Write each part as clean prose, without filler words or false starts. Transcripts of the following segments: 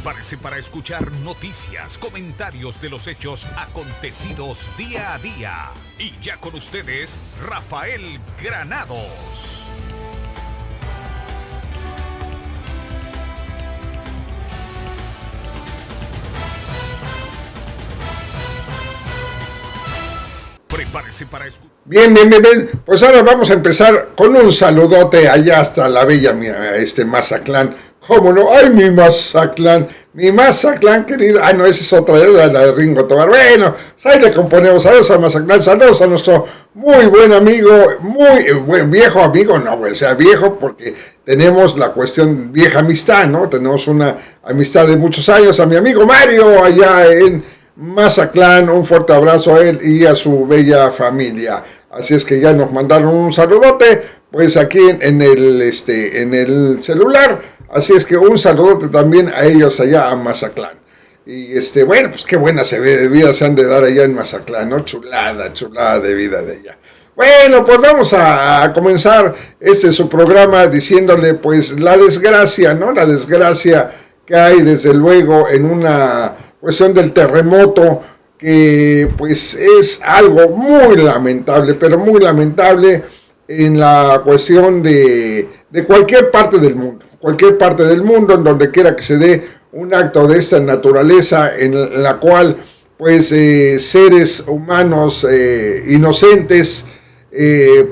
Prepárese para escuchar noticias, comentarios de los hechos acontecidos día a día. Y ya con ustedes, Rafael Granados. Prepárese para escuchar. Bien. Pues ahora vamos a empezar con un saludote allá hasta la bella Mazatlán. ¿Cómo no? ¡Ay, mi Mazatlán! Mi Mazatlán, querido. Ah, no, esa es otra, era la de Ringo Tobar. Bueno, ahí le componemos. Saludos a Mazatlán, saludos a nuestro muy buen amigo, muy buen viejo amigo, no, o sea, viejo porque tenemos la cuestión vieja amistad, ¿no? Tenemos una amistad de muchos años. A mi amigo Mario allá en Mazatlán, un fuerte abrazo a él y a su bella familia. Así es que ya nos mandaron un saludote, pues aquí en el celular. Así es que un saludote también a ellos allá a Mazatlán. Y bueno, pues qué buena vida se han de dar allá en Mazatlán, ¿no? Chulada de vida de ella. Bueno, pues vamos a comenzar su programa diciéndole pues la desgracia, ¿no? La desgracia que hay desde luego en una cuestión del terremoto, que pues es algo muy lamentable, pero muy lamentable en la cuestión de cualquier parte del mundo. Cualquier parte del mundo, en donde quiera que se dé un acto de esta naturaleza, en la cual pues seres humanos inocentes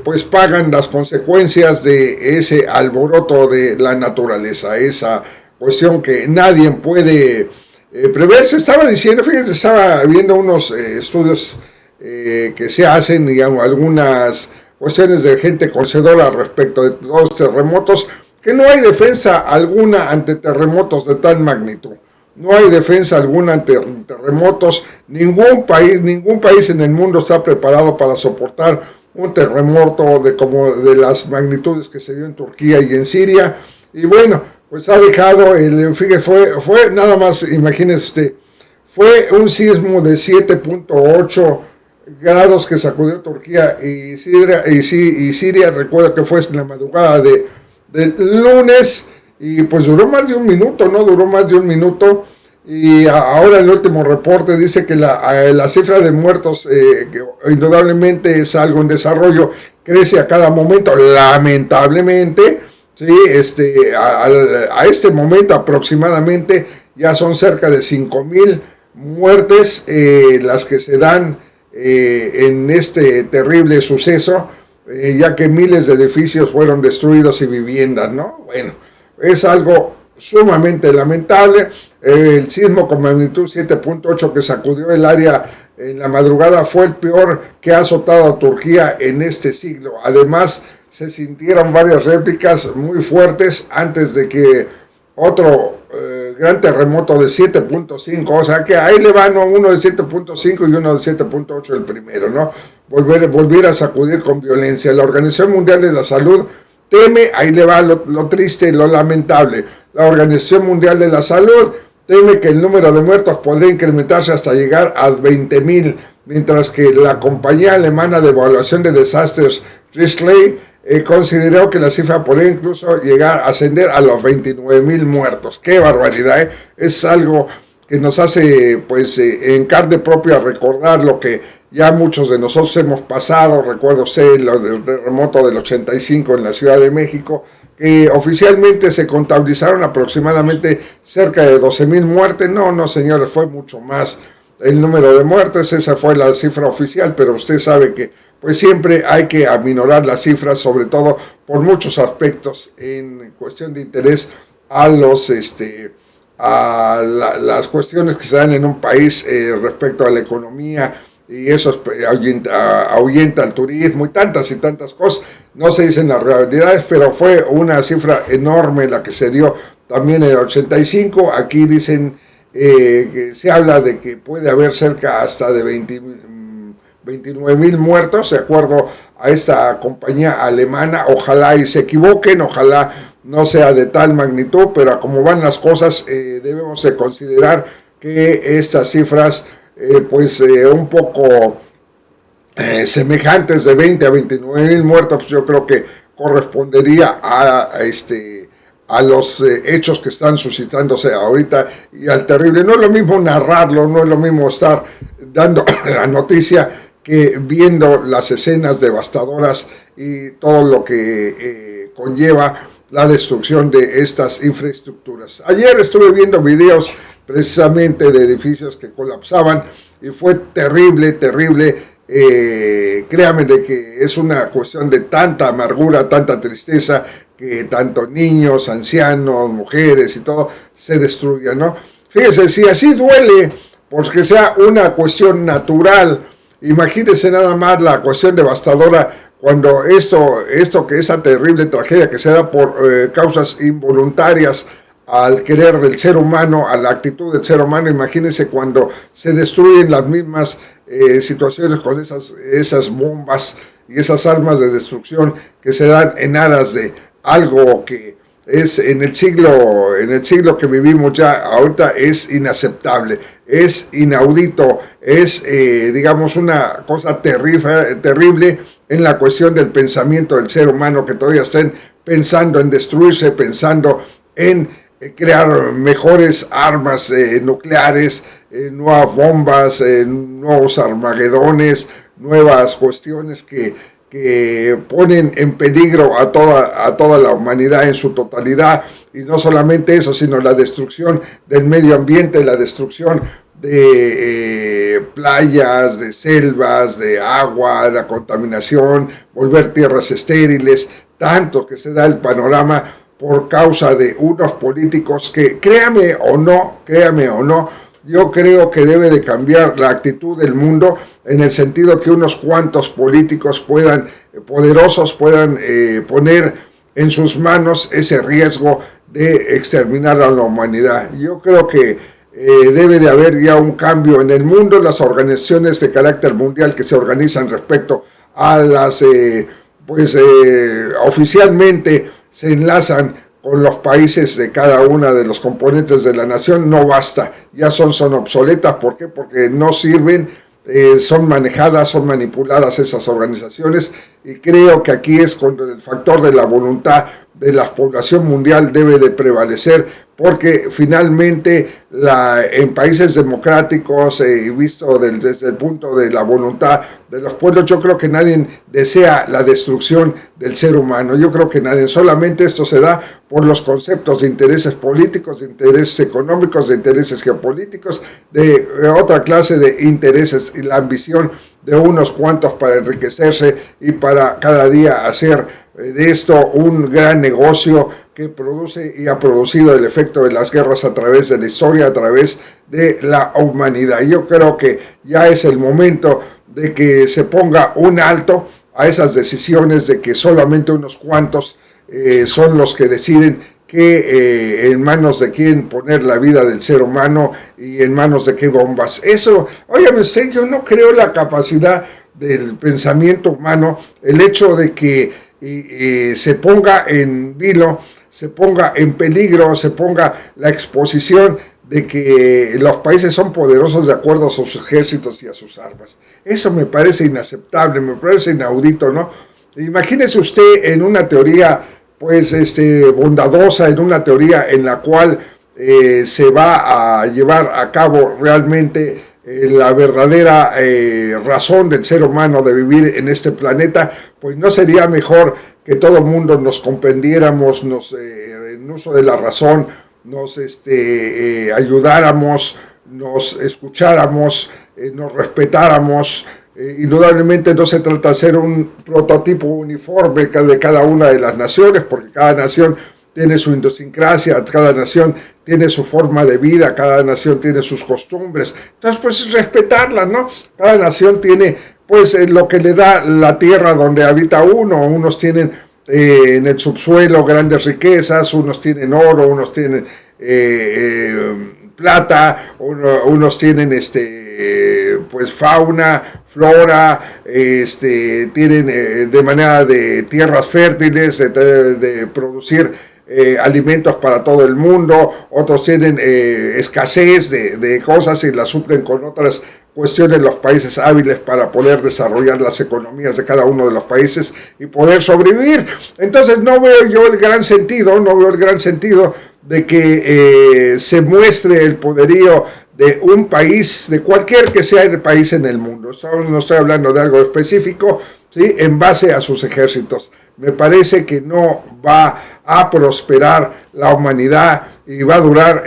pues pagan las consecuencias de ese alboroto de la naturaleza, esa cuestión que nadie puede prever. Se estaba diciendo, fíjense, estaba viendo unos estudios que se hacen, digamos, algunas cuestiones de gente conocedora respecto de los terremotos, que no hay defensa alguna ante terremotos de tal magnitud. No hay defensa alguna ante terremotos. Ningún país en el mundo está preparado para soportar un terremoto como de las magnitudes que se dio en Turquía y en Siria. Y bueno, pues ha dejado, fíjese, fue nada más, imagínese usted, fue un sismo de 7.8 grados que sacudió Turquía y Siria. Recuerda que fue en la madrugada del lunes, y pues duró más de un minuto, ¿no? Duró más de un minuto, y ahora el último reporte dice que la cifra de muertos, que indudablemente es algo en desarrollo, crece a cada momento, lamentablemente, ¿sí? A este momento aproximadamente ya son cerca de 5,000 muertes las que se dan en este terrible suceso, ya que miles de edificios fueron destruidos y viviendas, ¿no? Bueno, es algo sumamente lamentable. El sismo con magnitud 7.8 que sacudió el área en la madrugada fue el peor que ha azotado a Turquía en este siglo. Además, se sintieron varias réplicas muy fuertes antes de que otro gran terremoto de 7.5, o sea que ahí le van uno de 7.5 y uno de 7.8 el primero, ¿no? Volver a sacudir con violencia. La Organización Mundial de la Salud teme, ahí le va lo triste y lo lamentable. La Organización Mundial de la Salud teme que el número de muertos podría incrementarse hasta llegar a 20,000, mientras que la compañía alemana de evaluación de desastres, Risley, consideró que la cifra podría incluso llegar a ascender a los 29,000 muertos. ¡Qué barbaridad! Es algo que nos hace, pues, en carne propia recordar lo que ya muchos de nosotros hemos pasado. Recuerdo el terremoto del 85 en la Ciudad de México, que oficialmente se contabilizaron aproximadamente cerca de 12,000 muertes. No, señores, fue mucho más el número de muertes. Esa fue la cifra oficial, pero usted sabe que pues siempre hay que aminorar las cifras, sobre todo por muchos aspectos en cuestión de interés a las cuestiones que se dan en un país respecto a la economía, y eso ahuyenta al turismo y tantas cosas. No se dicen las realidades, pero fue una cifra enorme la que se dio también en el 85. Aquí dicen que se habla de que puede haber cerca hasta de 29,000 muertos, de acuerdo a esta compañía alemana. Ojalá y se equivoquen, ojalá no sea de tal magnitud, pero como van las cosas, debemos de considerar que estas cifras, un poco semejantes de 20 a 29,000 muertos, pues yo creo que correspondería a los hechos que están suscitándose ahorita y al terrible. No es lo mismo narrarlo, no es lo mismo estar dando la noticia que viendo las escenas devastadoras y todo lo que conlleva la destrucción de estas infraestructuras. Ayer estuve viendo videos precisamente de edificios que colapsaban y fue terrible, terrible. Créame de que es una cuestión de tanta amargura, tanta tristeza, que tanto niños, ancianos, mujeres y todo se destruyan, ¿no? Fíjese, si así duele, porque sea una cuestión natural, imagínense nada más la cuestión devastadora cuando esto que esa terrible tragedia que se da por causas involuntarias al querer del ser humano, a la actitud del ser humano. Imagínense cuando se destruyen las mismas situaciones con esas bombas y esas armas de destrucción que se dan en aras de algo que es en el siglo que vivimos ya ahorita es inaceptable, es inaudito, es digamos una cosa terrible en la cuestión del pensamiento del ser humano, que todavía estén pensando en destruirse, pensando en crear mejores armas nucleares, nuevas bombas, nuevos armagedones, nuevas cuestiones que ponen en peligro a toda la humanidad en su totalidad. Y no solamente eso, sino la destrucción del medio ambiente, la destrucción de playas, de selvas, de agua, la contaminación, volver tierras estériles, tanto que se da el panorama por causa de unos políticos que, créame o no, yo creo que debe de cambiar la actitud del mundo en el sentido que unos cuantos políticos poderosos puedan poner en sus manos ese riesgo de exterminar a la humanidad. Yo creo que debe de haber ya un cambio en el mundo. Las organizaciones de carácter mundial que se organizan respecto a las, oficialmente se enlazan con los países de cada una de los componentes de la nación, no basta, ya son obsoletas. ¿Por qué? Porque no sirven, son manejadas, son manipuladas esas organizaciones, y creo que aquí es cuando el factor de la voluntad de la población mundial debe de prevalecer, porque finalmente en países democráticos, visto desde el punto de la voluntad de los pueblos, yo creo que nadie desea la destrucción del ser humano. Yo creo que nadie, solamente esto se da por los conceptos de intereses políticos, de intereses económicos, de intereses geopolíticos, de otra clase de intereses, y la ambición de unos cuantos para enriquecerse y para cada día hacer de esto un gran negocio que produce y ha producido el efecto de las guerras a través de la historia, a través de la humanidad. Yo creo que ya es el momento de que se ponga un alto a esas decisiones de que solamente unos cuantos son los que deciden que en manos de quién poner la vida del ser humano y en manos de qué bombas. Eso, óyame usted, yo no creo la capacidad del pensamiento humano, el hecho de que se ponga en vilo, se ponga en peligro, se ponga la exposición de que los países son poderosos de acuerdo a sus ejércitos y a sus armas. Eso me parece inaceptable, me parece inaudito, ¿no? Imagínese usted en una teoría, pues, bondadosa, en una teoría en la cual se va a llevar a cabo realmente la verdadera razón del ser humano de vivir en este planeta. Pues no sería mejor que todo el mundo nos comprendiéramos, en uso de la razón, nos ayudáramos, nos escucháramos, nos respetáramos. Indudablemente no se trata de ser un prototipo uniforme de cada una de las naciones, porque cada nación tiene su idiosincrasia, cada nación tiene su forma de vida, cada nación tiene sus costumbres. Entonces, pues, respetarlas, ¿no? Cada nación tiene, pues, lo que le da la tierra donde habita uno. Unos tienen en el subsuelo grandes riquezas, unos tienen oro, unos tienen plata, unos tienen pues fauna, flora, tienen de manera de tierras fértiles, de producir alimentos para todo el mundo, otros tienen escasez de cosas y las suplen con otras cuestiones los países hábiles para poder desarrollar las economías de cada uno de los países y poder sobrevivir. Entonces no veo yo el gran sentido de que se muestre el poderío de un país, de cualquier que sea el país en el mundo. No estoy hablando de algo específico, ¿sí? En base a sus ejércitos. Me parece que no va a prosperar la humanidad y va a durar,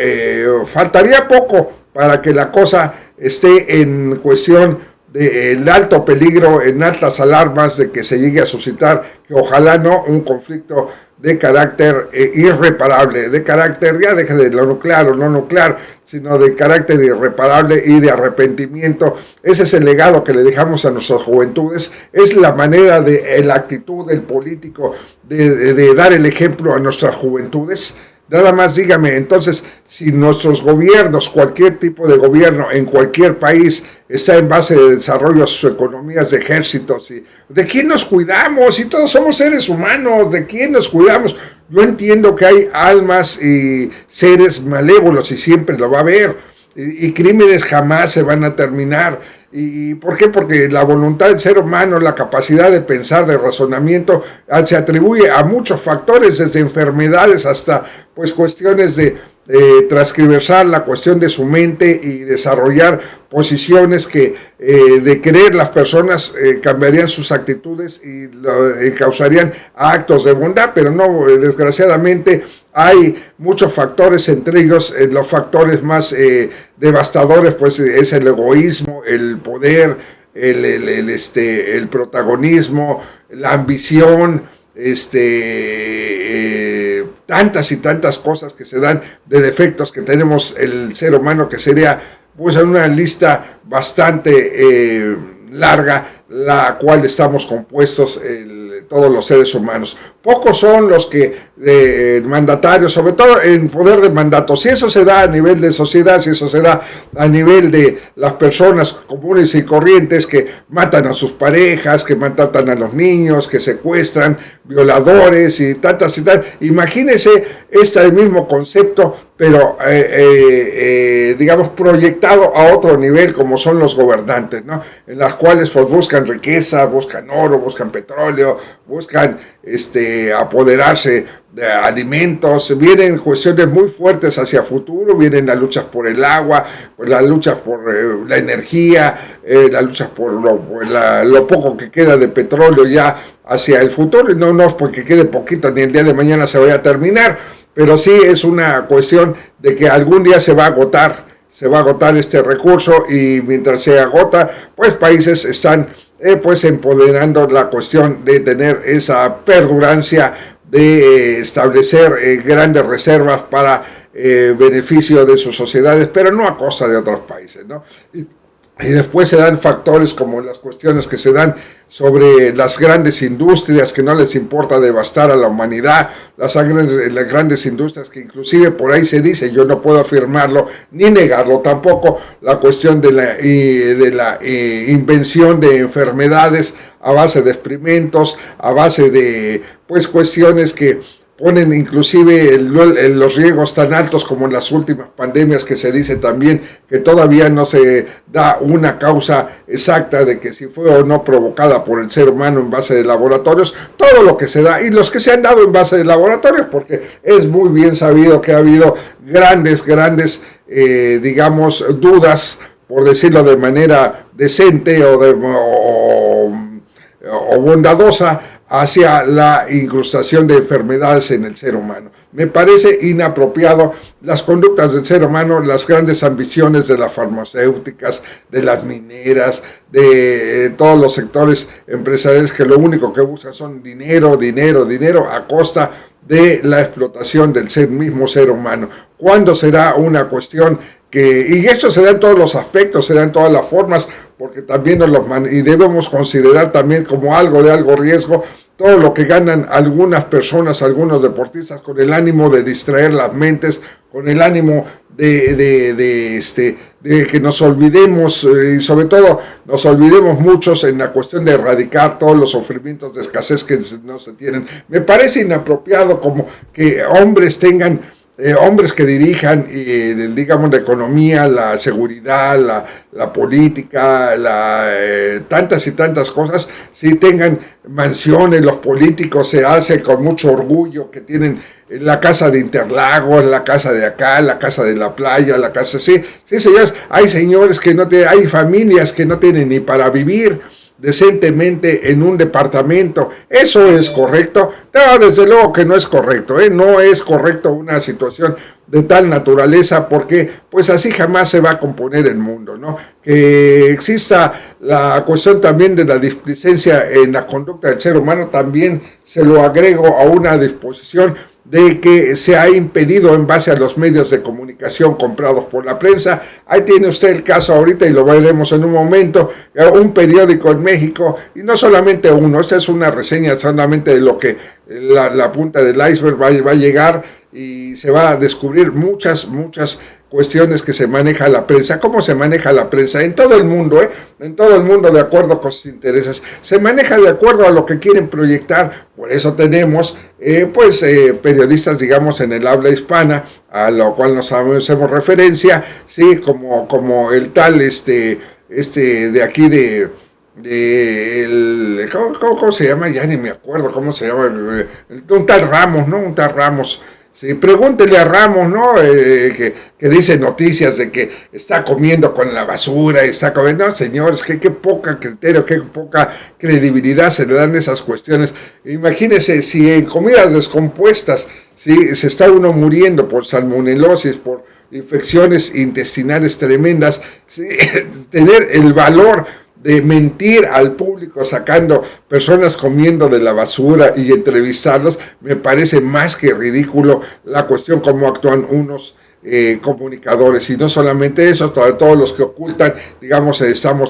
faltaría poco para que la cosa esté en cuestión del alto peligro, en altas alarmas de que se llegue a suscitar, que ojalá no, un conflicto de carácter irreparable, de carácter, ya deje de lo nuclear o no nuclear, sino de carácter irreparable y de arrepentimiento. Ese es el legado que le dejamos a nuestras juventudes, es la manera la actitud del político de dar el ejemplo a nuestras juventudes. Nada más dígame, entonces, si nuestros gobiernos, cualquier tipo de gobierno en cualquier país está en base de desarrollo a sus economías de ejércitos, ¿de quién nos cuidamos? Si todos somos seres humanos, ¿de quién nos cuidamos? Yo entiendo que hay almas y seres malévolos y siempre lo va a haber, y crímenes jamás se van a terminar. ¿Y por qué? Porque la voluntad del ser humano, la capacidad de pensar, de razonamiento, se atribuye a muchos factores, desde enfermedades hasta pues cuestiones de transcriversar la cuestión de su mente y desarrollar posiciones que de querer las personas cambiarían sus actitudes y causarían actos de bondad, pero no, desgraciadamente hay muchos factores, entre ellos los factores más devastadores, pues es el egoísmo, el poder, el protagonismo, la ambición, tantas y tantas cosas que se dan de defectos que tenemos el ser humano, que sería pues una lista bastante larga, la cual estamos compuestos todos los seres humanos. Pocos son los que mandatarios, sobre todo en poder de mandato, si eso se da a nivel de sociedad, si eso se da a nivel de las personas comunes y corrientes que matan a sus parejas, que matan a los niños, que secuestran, violadores y tantas y tal. Imagínense el mismo concepto, pero digamos proyectado a otro nivel, como son los gobernantes, ¿no? En las cuales pues buscan riqueza, buscan oro, buscan petróleo, buscan apoderarse de alimentos, vienen cuestiones muy fuertes hacia futuro, vienen las luchas por el agua, las luchas por la energía, las luchas por lo poco que queda de petróleo ya hacia el futuro, y no es porque quede poquito, ni el día de mañana se vaya a terminar, pero sí es una cuestión de que algún día se va a agotar este recurso, y mientras se agota, pues países están pues empoderando la cuestión de tener esa perdurancia, de establecer grandes reservas para beneficio de sus sociedades, pero no a costa de otros países, ¿no? Y después se dan factores como las cuestiones que se dan sobre las grandes industrias, que no les importa devastar a la humanidad, las grandes industrias que inclusive por ahí se dice, yo no puedo afirmarlo ni negarlo tampoco, la cuestión de la invención de enfermedades a base de experimentos, a base de pues cuestiones que ponen inclusive los riesgos tan altos como en las últimas pandemias, que se dice también que todavía no se da una causa exacta de que si fue o no provocada por el ser humano en base de laboratorios, todo lo que se da y los que se han dado en base de laboratorios, porque es muy bien sabido que ha habido grandes digamos dudas, por decirlo de manera decente o bondadosa, hacia la incrustación de enfermedades en el ser humano. Me parece inapropiado las conductas del ser humano, las grandes ambiciones de las farmacéuticas, de las mineras, de todos los sectores empresariales que lo único que buscan son dinero a costa de la explotación del mismo ser humano. ¿Cuándo será una cuestión y esto se da en todos los aspectos, se da en todas las formas, porque también y debemos considerar también como algo riesgo todo lo que ganan algunas personas, algunos deportistas, con el ánimo de distraer las mentes, con el ánimo de de que nos olvidemos, y sobre todo nos olvidemos muchos en la cuestión de erradicar todos los sufrimientos de escasez que no se tienen. Me parece inapropiado como que hombres tengan, hombres que dirijan, digamos, la economía, la seguridad, la política, tantas y tantas cosas, sí tengan mansiones. Los políticos se hace con mucho orgullo que tienen la casa de Interlagos, la casa de acá, la casa de la playa, la casa, sí, señores, hay señores que no tienen, hay familias que no tienen ni para vivir decentemente en un departamento. ¿Eso es correcto? No, desde luego que no es correcto, no es correcto una situación de tal naturaleza, porque pues así jamás se va a componer el mundo, ¿no? Que exista la cuestión también de la displicencia en la conducta del ser humano, también se lo agrego a una disposición de que se ha impedido en base a los medios de comunicación comprados por la prensa. Ahí tiene usted el caso ahorita y lo veremos en un momento, un periódico en México, y no solamente uno, esta es una reseña solamente de lo que la punta del iceberg va a llegar, y se va a descubrir muchas cuestiones que se maneja la prensa. ¿Cómo se maneja la prensa? En todo el mundo, en todo el mundo, de acuerdo con sus intereses. Se maneja de acuerdo a lo que quieren proyectar. Por eso tenemos, periodistas, digamos, en el habla hispana, a lo cual nos hacemos referencia, sí, como el tal, de aquí ¿cómo se llama? Ya ni me acuerdo cómo se llama, un tal Ramos, ¿no? Un tal Ramos. Sí, pregúntele a Ramos, ¿no? Que dice noticias de que está comiendo con la basura, está comiendo. No, señores, qué poca criterio, qué poca credibilidad se le dan esas cuestiones. Imagínense si en comidas descompuestas, ¿sí?, se está uno muriendo por salmonelosis, por infecciones intestinales tremendas, ¿sí? Tener el valor de mentir al público sacando personas comiendo de la basura y entrevistarlos, me parece más que ridículo la cuestión cómo actúan unos comunicadores. Y no solamente eso, todos los que ocultan, digamos,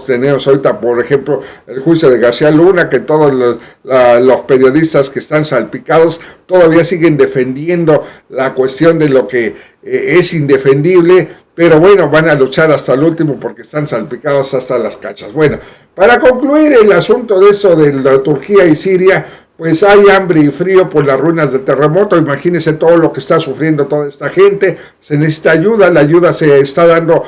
tenemos ahorita, por ejemplo, el juicio de García Luna, que todos los periodistas que están salpicados todavía siguen defendiendo la cuestión de lo que es indefendible. Pero bueno, van a luchar hasta el último porque están salpicados hasta las cachas. Bueno, para concluir el asunto de eso de la Turquía y Siria, pues hay hambre y frío por las ruinas del terremoto. Imagínense todo lo que está sufriendo toda esta gente. Se necesita ayuda, la ayuda se está dando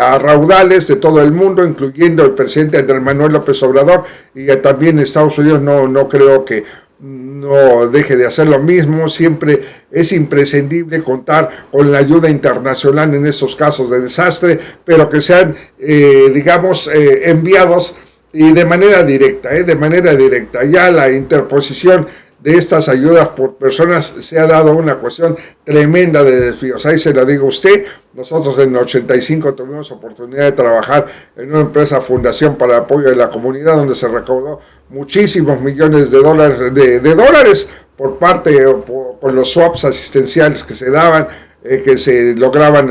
a raudales de todo el mundo, incluyendo el presidente Andrés Manuel López Obrador, y también Estados Unidos no creo que no deje de hacer lo mismo. Siempre es imprescindible contar con la ayuda internacional en estos casos de desastre, pero que sean, enviados y de manera directa, Ya la interposición de estas ayudas por personas se ha dado una cuestión tremenda de desvíos. Ahí se la digo a usted. Nosotros en el 85 tuvimos oportunidad de trabajar en una empresa fundación para el apoyo de la comunidad, donde se recaudó muchísimos millones de dólares por parte, por los swaps asistenciales que se daban, que se lograban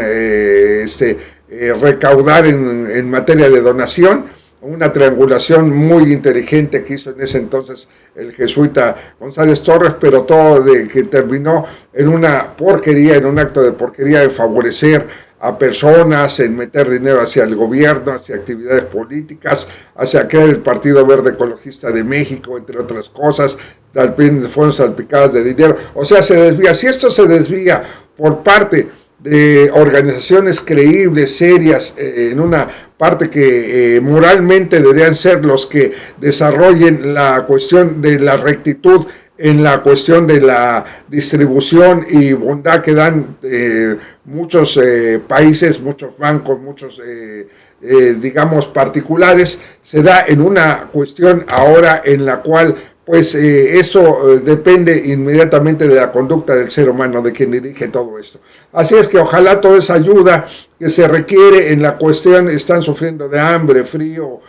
recaudar en materia de donación. Una triangulación muy inteligente que hizo en ese entonces el jesuita González Torres, pero todo que terminó en una porquería, en un acto de porquería de favorecer a personas, en meter dinero hacia el gobierno, hacia actividades políticas, hacia crear el Partido Verde Ecologista de México, entre otras cosas. Fueron salpicadas de dinero. O sea, se desvía. Si esto se desvía por parte de organizaciones creíbles, serias, en una parte que moralmente deberían ser los que desarrollen la cuestión de la rectitud en la cuestión de la distribución y bondad que dan muchos países, muchos bancos, muchos particulares, se da en una cuestión ahora en la cual pues eso depende inmediatamente de la conducta del ser humano, de quien dirige todo esto. Así es que ojalá toda esa ayuda que se requiere en la cuestión, están sufriendo de hambre, frío,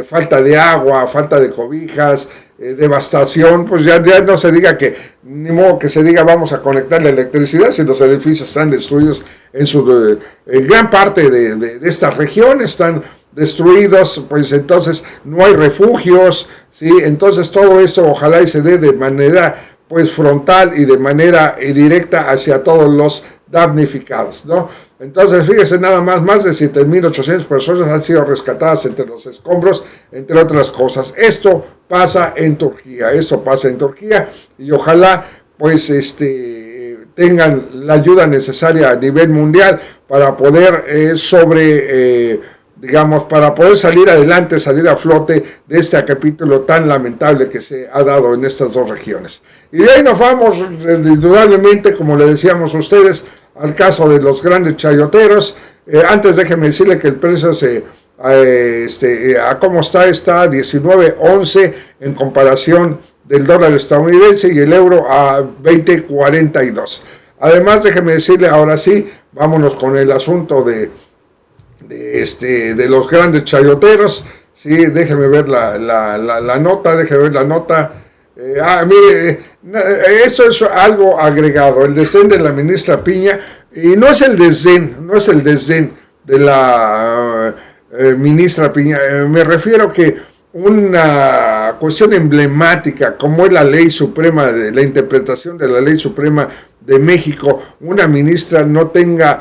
falta de agua, falta de cobijas, devastación, pues ya no se diga que, ni modo que se diga vamos a conectar la electricidad si los edificios están destruidos en gran parte de esta región, están destruidos, pues entonces no hay refugios, ¿sí? Entonces todo esto ojalá y se dé de manera pues frontal y de manera directa hacia todos los damnificados, ¿no? Entonces, fíjese nada más de 7.800 personas han sido rescatadas entre los escombros, entre otras cosas. Esto pasa en Turquía, y ojalá pues tengan la ayuda necesaria a nivel mundial para poder para poder salir adelante, salir a flote de este capítulo tan lamentable que se ha dado en estas dos regiones. Y de ahí nos vamos, indudablemente, como le decíamos a ustedes, al caso de los grandes chayoteros. Antes déjeme decirle que el precio a cómo está a 19.11 en comparación del dólar estadounidense y el euro a 20.42. Además, déjeme decirle, ahora sí, vámonos con el asunto de los grandes chayoteros. Sí, déjeme ver la nota, mire, eso es algo agregado, el desdén de la ministra Piña, y no es el desdén de la ministra Piña, me refiero que una cuestión emblemática como es la ley suprema, la interpretación de la ley suprema de México, una ministra no tenga,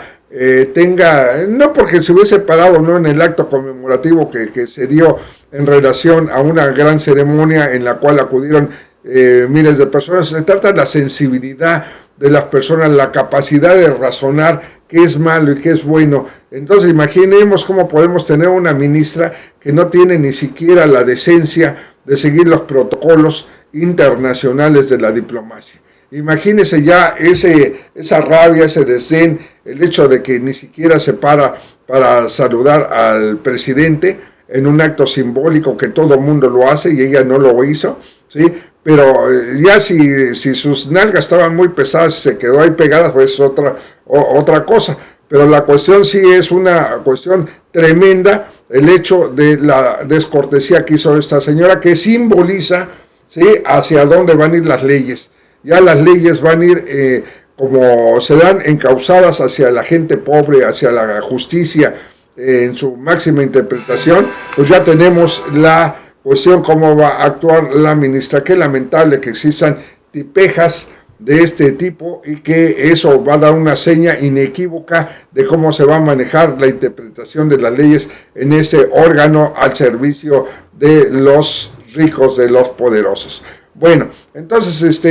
no porque se hubiese parado no en el acto conmemorativo que se dio en relación a una gran ceremonia en la cual acudieron miles de personas. Se trata de la sensibilidad de las personas, la capacidad de razonar qué es malo y qué es bueno. Entonces imaginemos cómo podemos tener una ministra que no tiene ni siquiera la decencia de seguir los protocolos internacionales de la diplomacia. Imagínese ya esa rabia, ese desdén, el hecho de que ni siquiera se para saludar al presidente en un acto simbólico que todo el mundo lo hace y ella no lo hizo, ¿sí? Pero ya si sus nalgas estaban muy pesadas y se quedó ahí pegada, pues es otra cosa. Pero la cuestión sí es una cuestión tremenda, el hecho de la descortesía que hizo esta señora, que simboliza, ¿sí?, hacia dónde van a ir las leyes. Ya las leyes van a ir, como se dan, encausadas hacia la gente pobre, hacia la justicia, en su máxima interpretación. Pues ya tenemos la cuestión cómo va a actuar la ministra. Qué lamentable que existan tipejas de este tipo y que eso va a dar una seña inequívoca de cómo se va a manejar la interpretación de las leyes en ese órgano al servicio de los ricos, de los poderosos. Bueno, entonces,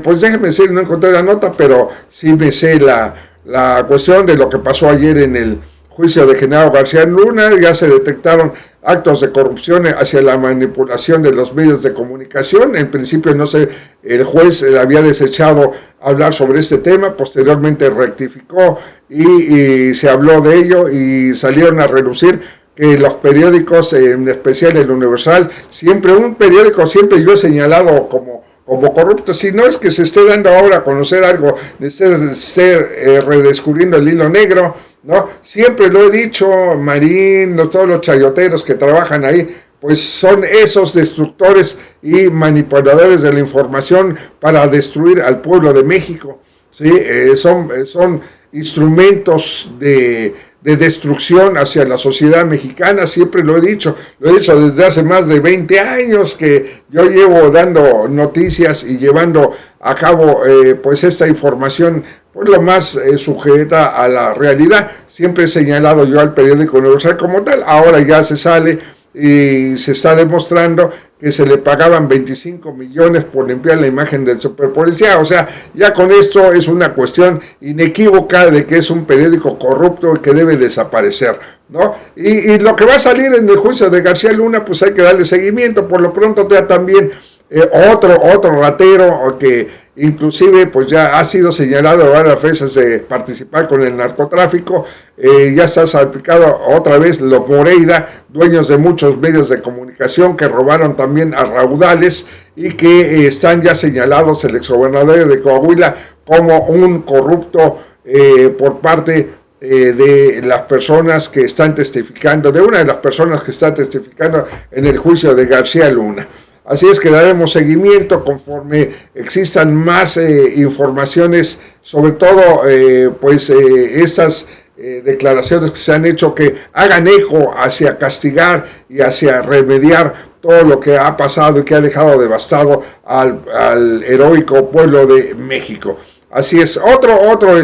pues déjenme decir, no encontré la nota, pero sí me sé la cuestión de lo que pasó ayer en el juicio de Genaro García Luna. Ya se detectaron actos de corrupción hacia la manipulación de los medios de comunicación. En principio el juez había desechado hablar sobre este tema, posteriormente rectificó y se habló de ello y salieron a relucir que los periódicos, en especial el Universal, siempre yo he señalado como corrupto. Si no es que se esté dando ahora a conocer algo, de ser redescubriendo el hilo negro, ¿no? Siempre lo he dicho, Marín, todos los chayoteros que trabajan ahí, pues son esos destructores y manipuladores de la información para destruir al pueblo de México, ¿sí? Son instrumentos de destrucción hacia la sociedad mexicana. Siempre lo he dicho desde hace más de 20 años que yo llevo dando noticias y llevando a cabo pues esta información pues lo más sujeta a la realidad. Siempre he señalado yo al periódico Universal como tal. Ahora ya se sale y se está demostrando que se le pagaban 25 millones por limpiar la imagen del superpolicía. O sea, ya con esto es una cuestión inequívoca de que es un periódico corrupto y que debe desaparecer, ¿no? Y lo que va a salir en el juicio de García Luna, pues hay que darle seguimiento. Por lo pronto ya también otro ratero que inclusive pues ya ha sido señalado varias veces de participar con el narcotráfico, ya está salpicado otra vez los Moreira, dueños de muchos medios de comunicación que robaron también a raudales y que están ya señalados el exgobernador de Coahuila como un corrupto por parte de las personas que están testificando, de una de las personas que está testificando en el juicio de García Luna. Así es que daremos seguimiento conforme existan más informaciones, sobre todo estas declaraciones que se han hecho que hagan eco hacia castigar y hacia remediar todo lo que ha pasado y que ha dejado devastado al heroico pueblo de México. Así es, otro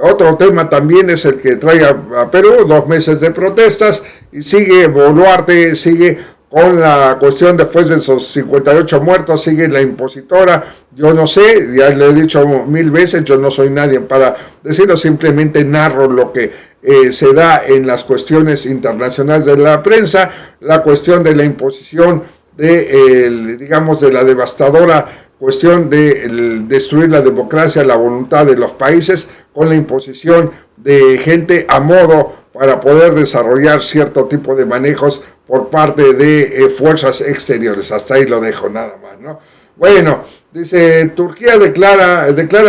Otro tema también es el que trae a Perú 2 meses de protestas y sigue Boluarte, sigue con la cuestión después de esos 58 muertos, sigue la impositora. Yo no sé, ya le he dicho 1000 veces, yo no soy nadie para decirlo, simplemente narro lo que se da en las cuestiones internacionales de la prensa, la cuestión de la imposición digamos, de la devastadora cuestión de destruir la democracia, la voluntad de los países, con la imposición de gente a modo para poder desarrollar cierto tipo de manejos por parte de fuerzas exteriores. Hasta ahí lo dejo, nada más, ¿no? Bueno, dice, Turquía declara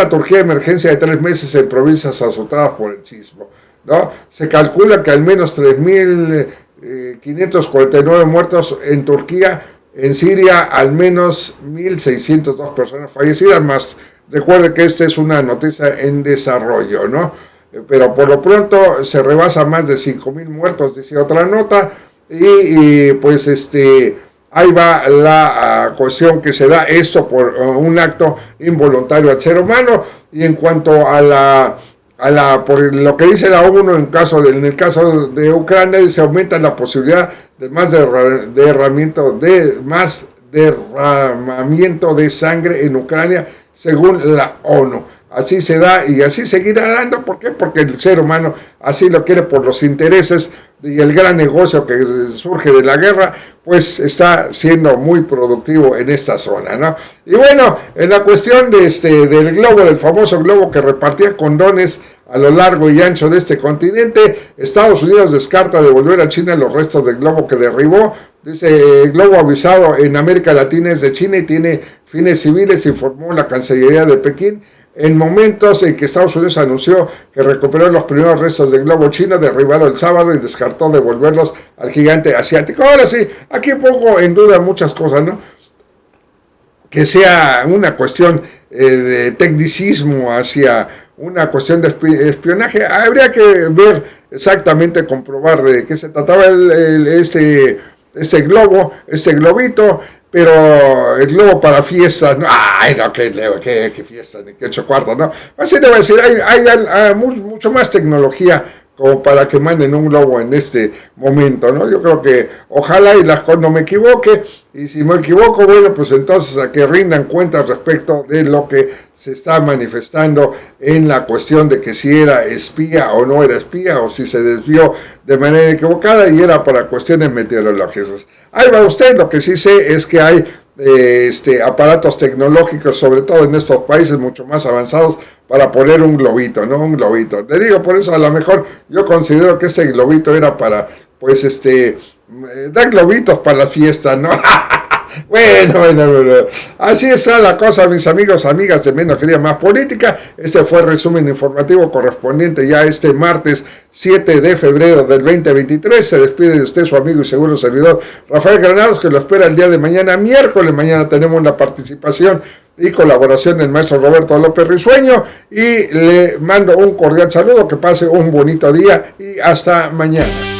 Turquía emergencia de 3 meses en provincias azotadas por el sismo, ¿no? Se calcula que al menos 3.549 muertos en Turquía. En Siria, al menos 1.602 personas fallecidas, más recuerde que esta es una noticia en desarrollo, ¿no? Pero por lo pronto se rebasa más de 5.000 muertos, dice otra nota, y pues ahí va la cuestión que se da esto por un acto involuntario al ser humano. Y en cuanto por lo que dice la ONU en el caso de Ucrania, se aumenta la posibilidad de más derramamiento de sangre en Ucrania, según la ONU. Así se da y así seguirá dando. ¿Por qué? Porque el ser humano así lo quiere por los intereses y el gran negocio que surge de la guerra, pues está siendo muy productivo en esta zona, ¿no? Y bueno, en la cuestión del globo, del famoso globo que repartía condones a lo largo y ancho de este continente, Estados Unidos descarta devolver a China los restos del globo que derribó. Dice, el globo avisado en América Latina es de China y tiene fines civiles, informó la Cancillería de Pekín, en momentos en que Estados Unidos anunció que recuperó los primeros restos del globo chino derribado el sábado y descartó devolverlos al gigante asiático. Ahora sí, aquí pongo en duda muchas cosas, ¿no? Que sea una cuestión de tecnicismo hacia una cuestión de espionaje. Habría que ver exactamente, comprobar de qué se trataba este globito. Pero el globo para fiestas, no, ay, no, qué fiesta, ni qué 8 cuartos, no. Así le voy a decir, hay mucho más tecnología como para que manden un globo en este momento, ¿no? Yo creo que ojalá y no me equivoque, y si me equivoco, bueno, pues entonces a que rindan cuentas respecto de lo que se está manifestando en la cuestión de que si era espía o no era espía, o si se desvió de manera equivocada y era para cuestiones meteorológicas. Ahí va usted, lo que sí sé es que hay aparatos tecnológicos, sobre todo en estos países mucho más avanzados, para poner un globito, ¿no? Un globito. Le digo, por eso a lo mejor yo considero que ese globito era para, pues, dar globitos para las fiestas, ¿no? Bueno, así está la cosa, mis amigos, amigas de Menos Quería Más Política. Este fue el resumen informativo correspondiente ya este martes 7 de febrero del 2023. Se despide de usted su amigo y seguro servidor Rafael Granados, que lo espera el día de mañana, miércoles. Mañana tenemos la participación y colaboración del maestro Roberto López Risueño, y le mando un cordial saludo, que pase un bonito día y hasta mañana.